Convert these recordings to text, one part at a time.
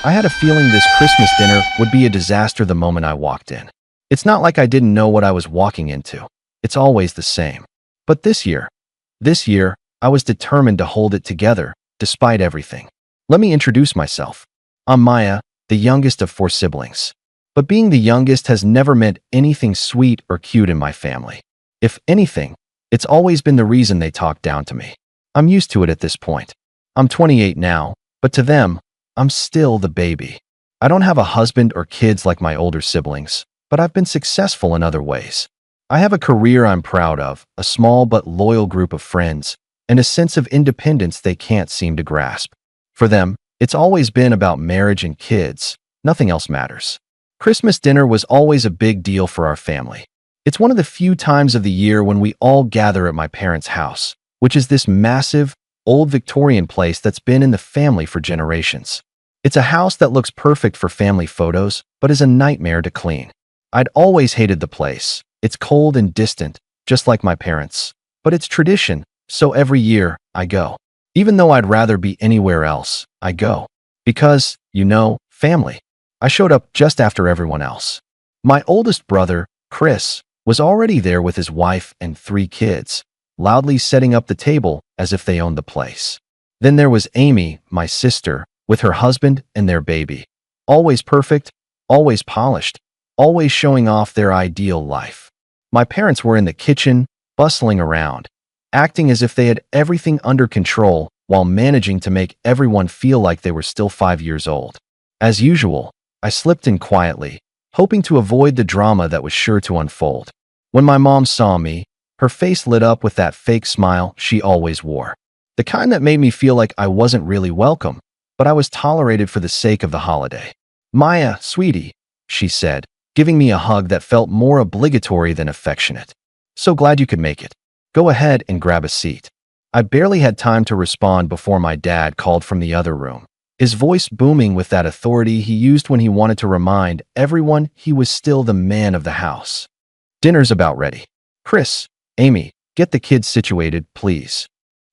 I had a feeling this Christmas dinner would be a disaster the moment I walked in. It's not like I didn't know what I was walking into. It's always the same. But this year, I was determined to hold it together, despite everything. Let me introduce myself. I'm Maya, the youngest of 4 siblings. But being the youngest has never meant anything sweet or cute in my family. If anything, it's always been the reason they talk down to me. I'm used to it at this point. I'm 28 now, but to them, I'm still the baby. I don't have a husband or kids like my older siblings, but I've been successful in other ways. I have a career I'm proud of, a small but loyal group of friends, and a sense of independence they can't seem to grasp. For them, it's always been about marriage and kids. Nothing else matters. Christmas dinner was always a big deal for our family. It's one of the few times of the year when we all gather at my parents' house, which is this massive, old Victorian place that's been in the family for generations. It's a house that looks perfect for family photos, but is a nightmare to clean. I'd always hated the place. It's cold and distant, just like my parents. But it's tradition, so every year, I go. Even though I'd rather be anywhere else, I go. Because, family. I showed up just after everyone else. My oldest brother, Chris, was already there with his wife and 3 kids, loudly setting up the table as if they owned the place. Then there was Amy, my sister, with her husband and their baby. Always perfect, always polished, always showing off their ideal life. My parents were in the kitchen, bustling around, acting as if they had everything under control while managing to make everyone feel like they were still 5 years old. As usual, I slipped in quietly, hoping to avoid the drama that was sure to unfold. When my mom saw me, her face lit up with that fake smile she always wore. The kind that made me feel like I wasn't really welcome, but I was tolerated for the sake of the holiday. "Maya, sweetie," she said, giving me a hug that felt more obligatory than affectionate. "So glad you could make it. Go ahead and grab a seat." I barely had time to respond before my dad called from the other room, his voice booming with that authority he used when he wanted to remind everyone he was still the man of the house. "Dinner's about ready. Chris, Amy, get the kids situated, please."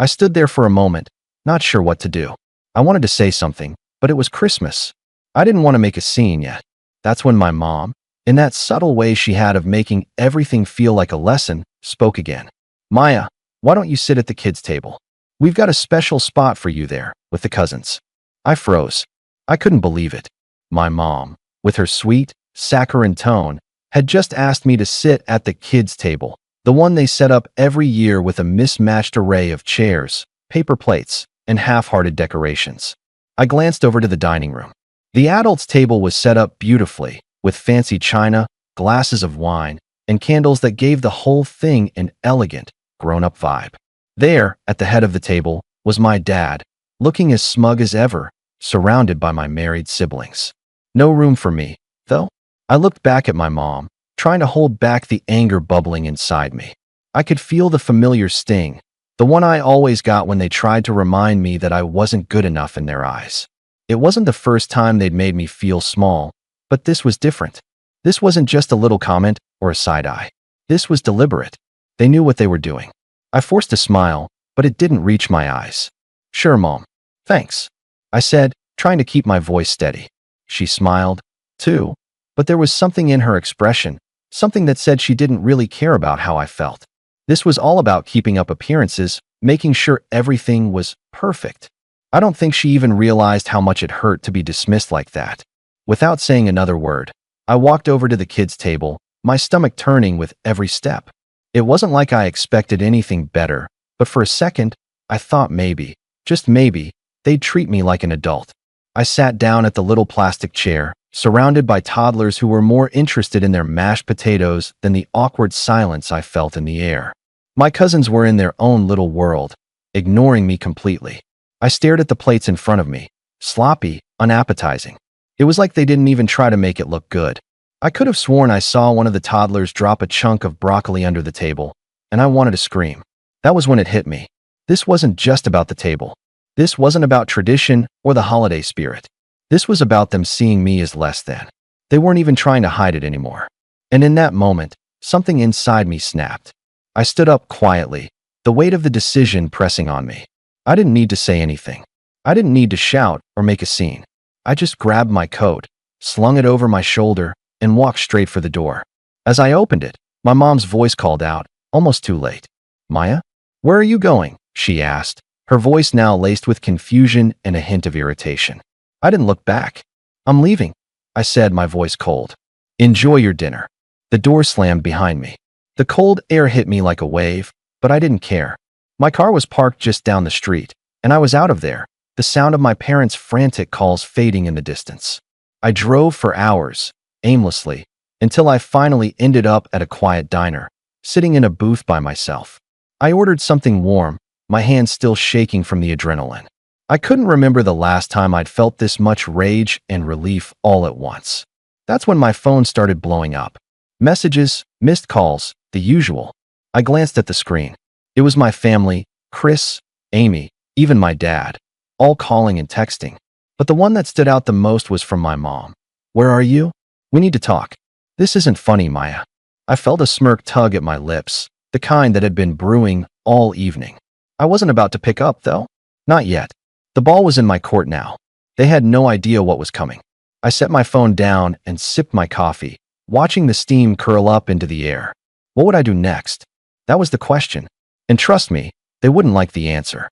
I stood there for a moment, not sure what to do. I wanted to say something, but it was Christmas. I didn't want to make a scene yet. That's when my mom, in that subtle way she had of making everything feel like a lesson, spoke again. "Maya, why don't you sit at the kids' table? We've got a special spot for you there, with the cousins." I froze. I couldn't believe it. My mom, with her sweet, saccharine tone, had just asked me to sit at the kids' table, the one they set up every year with a mismatched array of chairs, paper plates, and half-hearted decorations. I glanced over to the dining room. The adults' table was set up beautifully, with fancy china, glasses of wine, and candles that gave the whole thing an elegant, grown-up vibe. There, at the head of the table, was my dad, looking as smug as ever, surrounded by my married siblings. No room for me, though. I looked back at my mom, trying to hold back the anger bubbling inside me. I could feel the familiar sting, the one I always got when they tried to remind me that I wasn't good enough in their eyes. It wasn't the first time they'd made me feel small, but this was different. This wasn't just a little comment or a side eye. This was deliberate. They knew what they were doing. I forced a smile, but it didn't reach my eyes. "Sure, Mom. Thanks," I said, trying to keep my voice steady. She smiled, too, but there was something in her expression, something that said she didn't really care about how I felt. This was all about keeping up appearances, making sure everything was perfect. I don't think she even realized how much it hurt to be dismissed like that. Without saying another word, I walked over to the kids' table, my stomach turning with every step. It wasn't like I expected anything better, but for a second, I thought maybe, just maybe, they'd treat me like an adult. I sat down at the little plastic chair, surrounded by toddlers who were more interested in their mashed potatoes than the awkward silence I felt in the air. My cousins were in their own little world, ignoring me completely. I stared at the plates in front of me, sloppy, unappetizing. It was like they didn't even try to make it look good. I could have sworn I saw one of the toddlers drop a chunk of broccoli under the table, and I wanted to scream. That was when it hit me. This wasn't just about the table. This wasn't about tradition or the holiday spirit. This was about them seeing me as less than. They weren't even trying to hide it anymore. And in that moment, something inside me snapped. I stood up quietly, the weight of the decision pressing on me. I didn't need to say anything. I didn't need to shout or make a scene. I just grabbed my coat, slung it over my shoulder, and walked straight for the door. As I opened it, my mom's voice called out, almost too late. "Maya? Where are you going?" she asked, her voice now laced with confusion and a hint of irritation. I didn't look back. "I'm leaving," I said, my voice cold. "Enjoy your dinner." The door slammed behind me. The cold air hit me like a wave, but I didn't care. My car was parked just down the street, and I was out of there, the sound of my parents' frantic calls fading in the distance. I drove for hours, aimlessly, until I finally ended up at a quiet diner, sitting in a booth by myself. I ordered something warm, my hands still shaking from the adrenaline. I couldn't remember the last time I'd felt this much rage and relief all at once. That's when my phone started blowing up. Messages, missed calls, the usual. I glanced at the screen. It was my family, Chris, Amy, even my dad, all calling and texting. But the one that stood out the most was from my mom. "Where are you? We need to talk." "This isn't funny, Maya." I felt a smirk tug at my lips, the kind that had been brewing all evening. I wasn't about to pick up, though. Not yet. The ball was in my court now. They had no idea what was coming. I set my phone down and sipped my coffee, watching the steam curl up into the air. What would I do next? That was the question. And trust me, they wouldn't like the answer.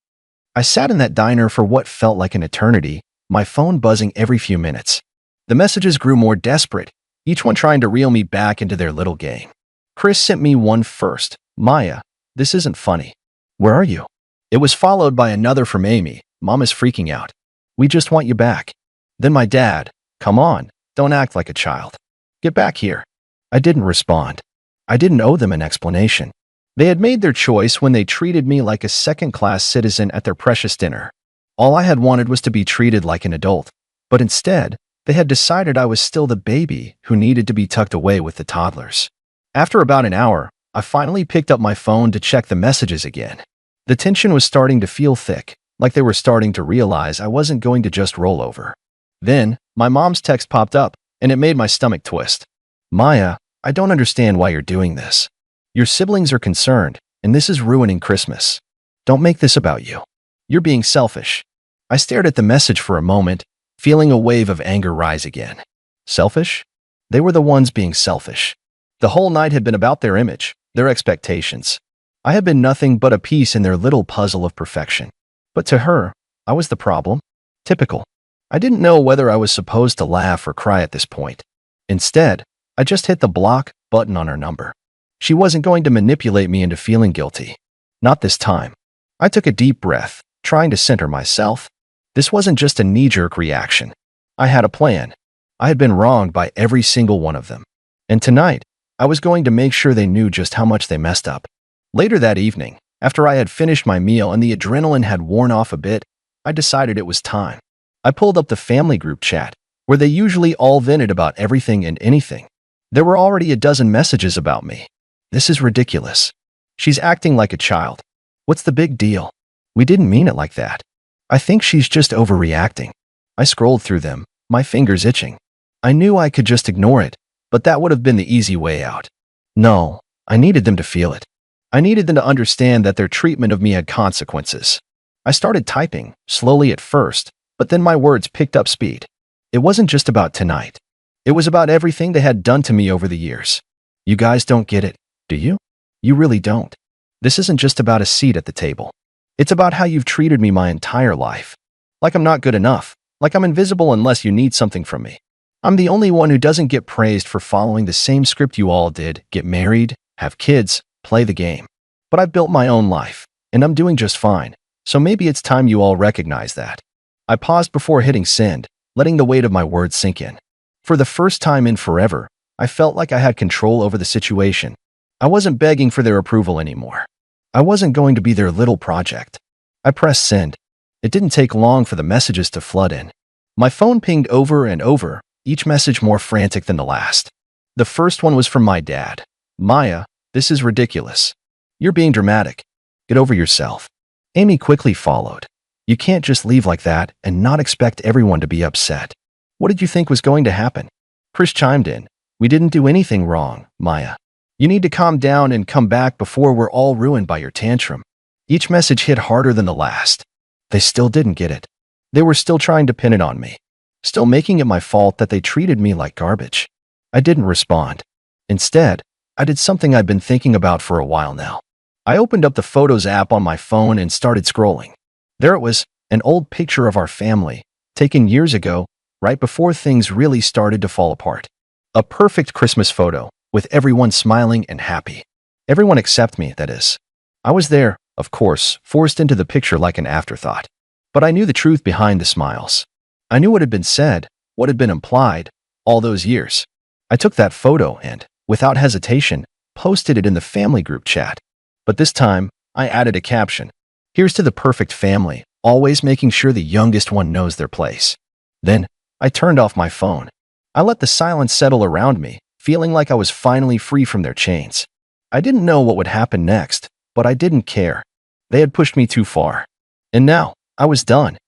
I sat in that diner for what felt like an eternity, my phone buzzing every few minutes. The messages grew more desperate, each one trying to reel me back into their little game. Chris sent me one first. "Maya, this isn't funny. Where are you?" It was followed by another from Amy. "Mom is freaking out. We just want you back." Then my dad. "Come on, don't act like a child. Get back here." I didn't respond. I didn't owe them an explanation. They had made their choice when they treated me like a second-class citizen at their precious dinner. All I had wanted was to be treated like an adult. But instead, they had decided I was still the baby who needed to be tucked away with the toddlers. After about an hour, I finally picked up my phone to check the messages again. The tension was starting to feel thick, like they were starting to realize I wasn't going to just roll over. Then, my mom's text popped up, and it made my stomach twist. "Maya, I don't understand why you're doing this. Your siblings are concerned, and this is ruining Christmas. Don't make this about you. You're being selfish." I stared at the message for a moment, feeling a wave of anger rise again. Selfish? They were the ones being selfish. The whole night had been about their image, their expectations. I had been nothing but a piece in their little puzzle of perfection. But to her, I was the problem. Typical. I didn't know whether I was supposed to laugh or cry at this point. Instead, I just hit the block button on her number. She wasn't going to manipulate me into feeling guilty. Not this time. I took a deep breath, trying to center myself. This wasn't just a knee-jerk reaction. I had a plan. I had been wronged by every single one of them. And tonight, I was going to make sure they knew just how much they messed up. Later that evening, after I had finished my meal and the adrenaline had worn off a bit, I decided it was time. I pulled up the family group chat, where they usually all vented about everything and anything. There were already a dozen messages about me. This is ridiculous. She's acting like a child. What's the big deal? We didn't mean it like that. I think she's just overreacting. I scrolled through them, my fingers itching. I knew I could just ignore it, but that would have been the easy way out. No, I needed them to feel it. I needed them to understand that their treatment of me had consequences. I started typing, slowly at first, but then my words picked up speed. It wasn't just about tonight. It was about everything they had done to me over the years. You guys don't get it, do you? You really don't. This isn't just about a seat at the table. It's about how you've treated me my entire life. Like I'm not good enough. Like I'm invisible unless you need something from me. I'm the only one who doesn't get praised for following the same script you all did: get married, have kids, play the game. But I've built my own life, and I'm doing just fine, so maybe it's time you all recognize that. I paused before hitting send, letting the weight of my words sink in. For the first time in forever, I felt like I had control over the situation. I wasn't begging for their approval anymore. I wasn't going to be their little project. I pressed send. It didn't take long for the messages to flood in. My phone pinged over and over, each message more frantic than the last. The first one was from my dad. "Maya, this is ridiculous. You're being dramatic. Get over yourself." Amy quickly followed. "You can't just leave like that and not expect everyone to be upset. What did you think was going to happen?" Chris chimed in. "We didn't do anything wrong, Maya. You need to calm down and come back before we're all ruined by your tantrum." Each message hit harder than the last. They still didn't get it. They were still trying to pin it on me. still making it my fault that they treated me like garbage. I didn't respond. Instead, I did something I've been thinking about for a while now. I opened up the Photos app on my phone and started scrolling. There it was, an old picture of our family, taken years ago, right before things really started to fall apart. A perfect Christmas photo, with everyone smiling and happy. Everyone except me, that is. I was there, of course, forced into the picture like an afterthought. But I knew the truth behind the smiles. I knew what had been said, what had been implied, all those years. I took that photo and, without hesitation, posted it in the family group chat. But this time, I added a caption. Here's to the perfect family, always making sure the youngest one knows their place. Then, I turned off my phone. I let the silence settle around me, feeling like I was finally free from their chains. I didn't know what would happen next, but I didn't care. They had pushed me too far. And now, I was done.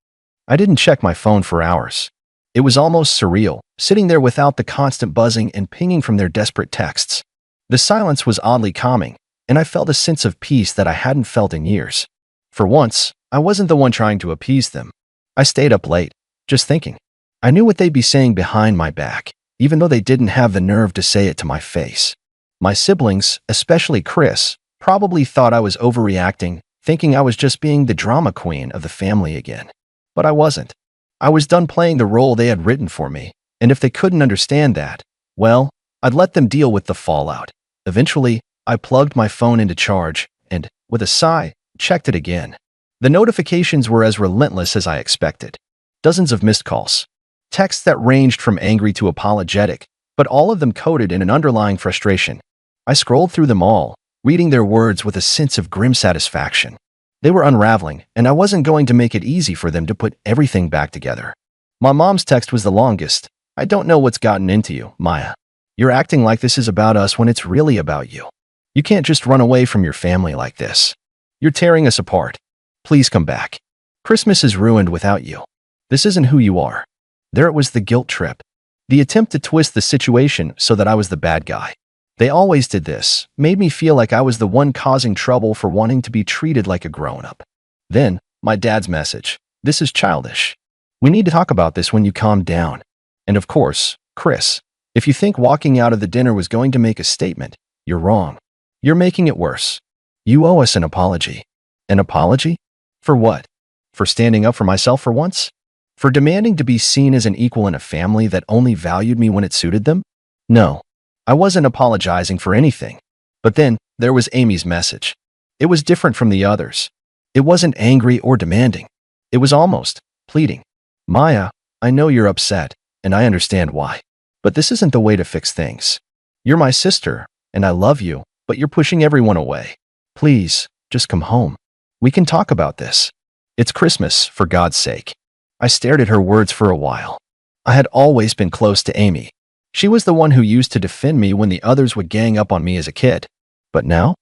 I didn't check my phone for hours. It was almost surreal, sitting there without the constant buzzing and pinging from their desperate texts. The silence was oddly calming, and I felt a sense of peace that I hadn't felt in years. For once, I wasn't the one trying to appease them. I stayed up late, just thinking. I knew what they'd be saying behind my back, even though they didn't have the nerve to say it to my face. My siblings, especially Chris, probably thought I was overreacting, thinking I was just being the drama queen of the family again. But I wasn't. I was done playing the role they had written for me, and if they couldn't understand that, well, I'd let them deal with the fallout. Eventually, I plugged my phone into charge and, with a sigh, checked it again. The notifications were as relentless as I expected. Dozens of missed calls. Texts that ranged from angry to apologetic, but all of them coded in an underlying frustration. I scrolled through them all, reading their words with a sense of grim satisfaction. They were unraveling, and I wasn't going to make it easy for them to put everything back together. My mom's text was the longest. I don't know what's gotten into you, Maya. You're acting like this is about us when it's really about you. You can't just run away from your family like this. You're tearing us apart. Please come back. Christmas is ruined without you. This isn't who you are. There it was, the guilt trip. The attempt to twist the situation so that I was the bad guy. They always did this, made me feel like I was the one causing trouble for wanting to be treated like a grown-up. Then, my dad's message. This is childish. We need to talk about this when you calm down. And of course, Chris, if you think walking out of the dinner was going to make a statement, you're wrong. You're making it worse. You owe us an apology. An apology? For what? For standing up for myself for once? For demanding to be seen as an equal in a family that only valued me when it suited them? No, I wasn't apologizing for anything. But then, there was Amy's message. It was different from the others. It wasn't angry or demanding. It was almost pleading. Maya, I know you're upset, and I understand why. But this isn't the way to fix things. You're my sister, and I love you, but you're pushing everyone away. Please, just come home. We can talk about this. It's Christmas, for God's sake. I stared at her words for a while. I had always been close to Amy. She was the one who used to defend me when the others would gang up on me as a kid. But now,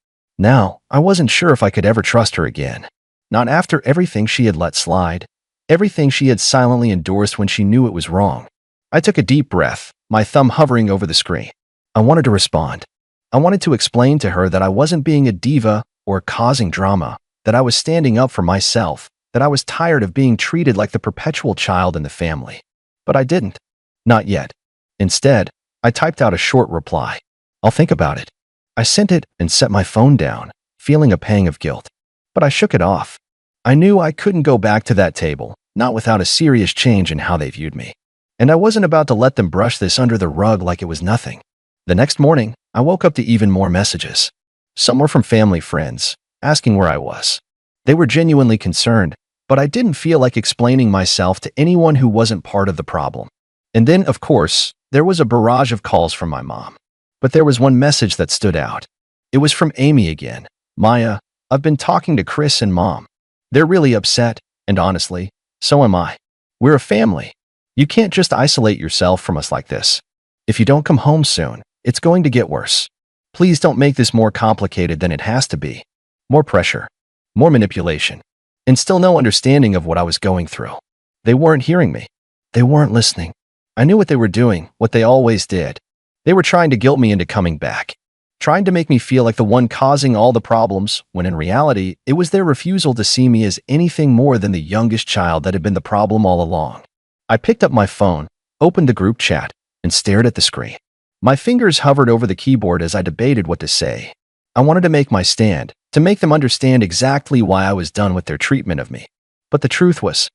I wasn't sure if I could ever trust her again. Not after everything she had let slide, everything she had silently endorsed when she knew it was wrong. I took a deep breath, my thumb hovering over the screen. I wanted to respond. I wanted to explain to her that I wasn't being a diva or causing drama, that I was standing up for myself, that I was tired of being treated like the perpetual child in the family. But I didn't. Not yet. Instead, I typed out a short reply. I'll think about it. I sent it and set my phone down, feeling a pang of guilt. But I shook it off. I knew I couldn't go back to that table, not without a serious change in how they viewed me. And I wasn't about to let them brush this under the rug like it was nothing. The next morning, I woke up to even more messages. Some were from family friends, asking where I was. They were genuinely concerned, but I didn't feel like explaining myself to anyone who wasn't part of the problem. And then, of course, there was a barrage of calls from my mom. But there was one message that stood out. It was from Amy again. Maya, I've been talking to Chris and Mom. They're really upset, and honestly, so am I. We're a family. You can't just isolate yourself from us like this. If you don't come home soon, it's going to get worse. Please don't make this more complicated than it has to be. More pressure, more manipulation, and still no understanding of what I was going through. They weren't hearing me. They weren't listening. I knew what they were doing, what they always did. They were trying to guilt me into coming back, trying to make me feel like the one causing all the problems, when in reality, it was their refusal to see me as anything more than the youngest child that had been the problem all along. I picked up my phone, opened the group chat, and stared at the screen. My fingers hovered over the keyboard as I debated what to say. I wanted to make my stand, to make them understand exactly why I was done with their treatment of me. But the truth was,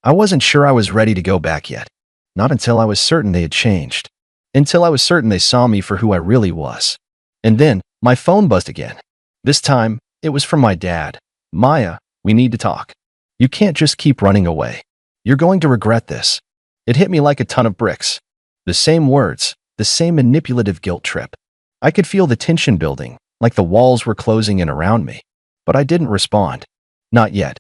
I wasn't sure I was ready to go back yet. Not until I was certain they had changed. Until I was certain they saw me for who I really was. And then, my phone buzzed again. This time, it was from my dad. "Maya, we need to talk. You can't just keep running away. You're going to regret this." It hit me like a ton of bricks. The same words, the same manipulative guilt trip. I could feel the tension building, like the walls were closing in around me. But I didn't respond. Not yet.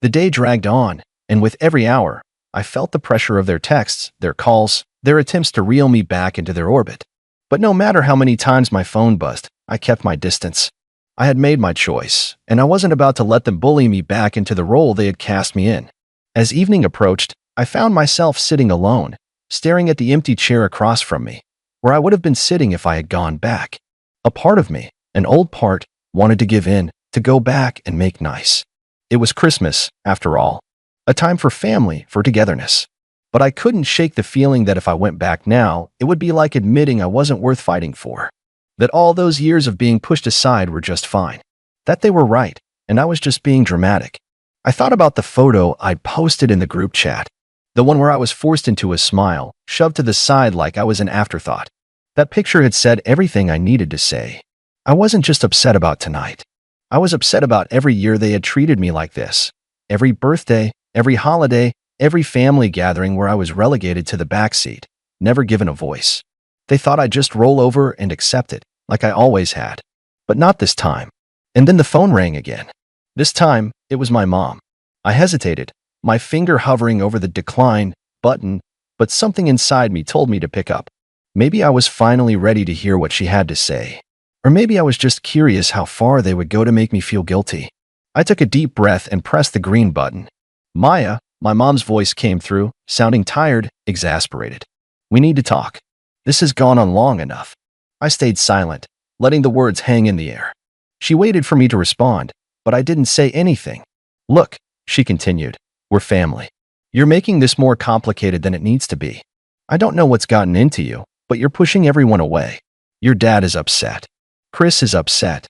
The day dragged on, and with every hour, I felt the pressure of their texts, their calls, their attempts to reel me back into their orbit. But no matter how many times my phone buzzed, I kept my distance. I had made my choice, and I wasn't about to let them bully me back into the role they had cast me in. As evening approached, I found myself sitting alone, staring at the empty chair across from me, where I would have been sitting if I had gone back. A part of me, an old part, wanted to give in, to go back and make nice. It was Christmas, after all. A time for family, for togetherness. But I couldn't shake the feeling that if I went back now, it would be like admitting I wasn't worth fighting for. That all those years of being pushed aside were just fine. That they were right, and I was just being dramatic. I thought about the photo I'd posted in the group chat. The one where I was forced into a smile, shoved to the side like I was an afterthought. That picture had said everything I needed to say. I wasn't just upset about tonight. I was upset about every year they had treated me like this. Every birthday, every holiday, every family gathering where I was relegated to the backseat, never given a voice. They thought I'd just roll over and accept it, like I always had. But not this time. And then the phone rang again. This time, it was my mom. I hesitated, my finger hovering over the decline button, but something inside me told me to pick up. Maybe I was finally ready to hear what she had to say. Or maybe I was just curious how far they would go to make me feel guilty. I took a deep breath and pressed the green button. "Maya," my mom's voice came through, sounding tired, exasperated. "We need to talk. This has gone on long enough." I stayed silent, letting the words hang in the air. She waited for me to respond, but I didn't say anything. "Look," she continued, "we're family. You're making this more complicated than it needs to be. I don't know what's gotten into you, but you're pushing everyone away. Your dad is upset. Chris is upset.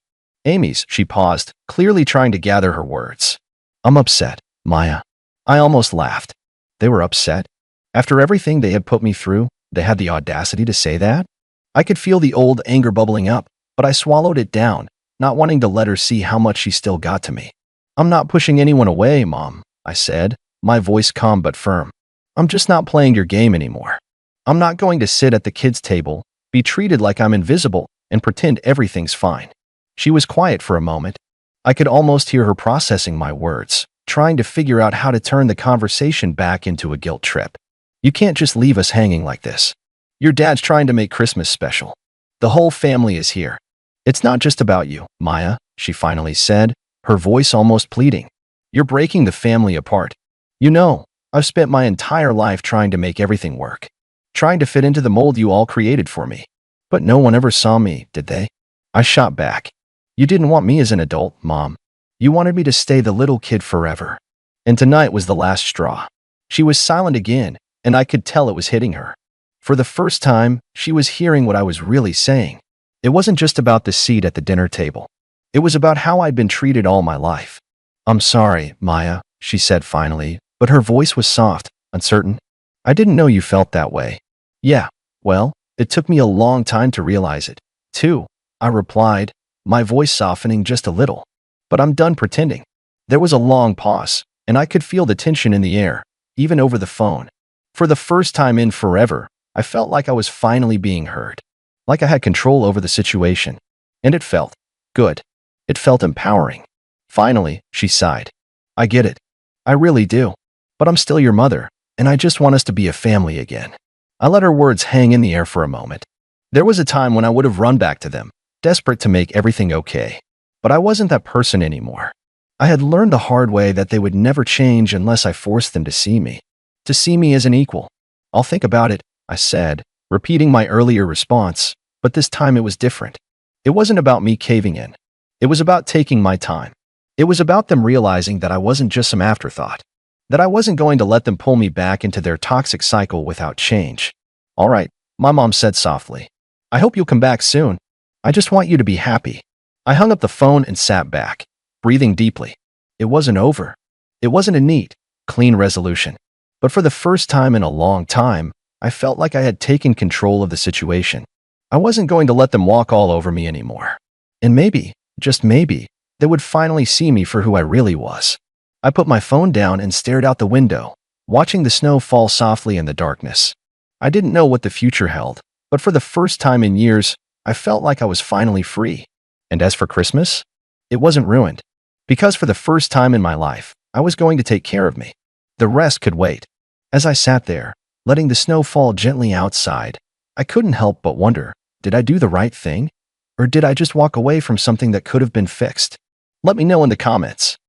She paused, clearly trying to gather her words. "I'm upset, Maya." I almost laughed. They were upset? After everything they had put me through, they had the audacity to say that? I could feel the old anger bubbling up, but I swallowed it down, not wanting to let her see how much she still got to me. "I'm not pushing anyone away, Mom," I said, my voice calm but firm. "I'm just not playing your game anymore. I'm not going to sit at the kids' table, be treated like I'm invisible, and pretend everything's fine." She was quiet for a moment. I could almost hear her processing my words, trying to figure out how to turn the conversation back into a guilt trip. "You can't just leave us hanging like this. Your dad's trying to make Christmas special. The whole family is here. It's not just about you, Maya," she finally said, her voice almost pleading. "You're breaking the family apart. You know, I've spent my entire life trying to make everything work, trying to fit into the mold you all created for me. But no one ever saw me, did they?" I shot back. "You didn't want me as an adult, Mom. You wanted me to stay the little kid forever. And tonight was the last straw." She was silent again, and I could tell it was hitting her. For the first time, she was hearing what I was really saying. It wasn't just about the seat at the dinner table. It was about how I'd been treated all my life. "I'm sorry, Maya," she said finally, but her voice was soft, uncertain. "I didn't know you felt that way." "Yeah, well, it took me a long time to realize it, too," I replied, my voice softening just a little. "But I'm done pretending." There was a long pause, and I could feel the tension in the air, even over the phone. For the first time in forever, I felt like I was finally being heard, like I had control over the situation. And it felt good. It felt empowering. "Finally," she sighed. "I get it. I really do. But I'm still your mother, and I just want us to be a family again." I let her words hang in the air for a moment. There was a time when I would have run back to them, desperate to make everything okay. But I wasn't that person anymore. I had learned the hard way that they would never change unless I forced them to see me as an equal. "I'll think about it," I said, repeating my earlier response, but this time it was different. It wasn't about me caving in. It was about taking my time. It was about them realizing that I wasn't just some afterthought. that I wasn't going to let them pull me back into their toxic cycle without change. All right, my mom said softly. I hope you'll come back soon. I just want you to be happy. I hung up the phone and sat back, breathing deeply. It wasn't over. It wasn't a neat, clean resolution. But for the first time in a long time, I felt like I had taken control of the situation. I wasn't going to let them walk all over me anymore. And maybe, just maybe, they would finally see me for who I really was. I put my phone down and stared out the window, watching the snow fall softly in the darkness. I didn't know what the future held, but for the first time in years, I felt like I was finally free. And as for Christmas, it wasn't ruined. Because for the first time in my life, I was going to take care of me. The rest could wait. As I sat there, letting the snow fall gently outside, I couldn't help but wonder, did I do the right thing? Or did I just walk away from something that could have been fixed? Let me know in the comments.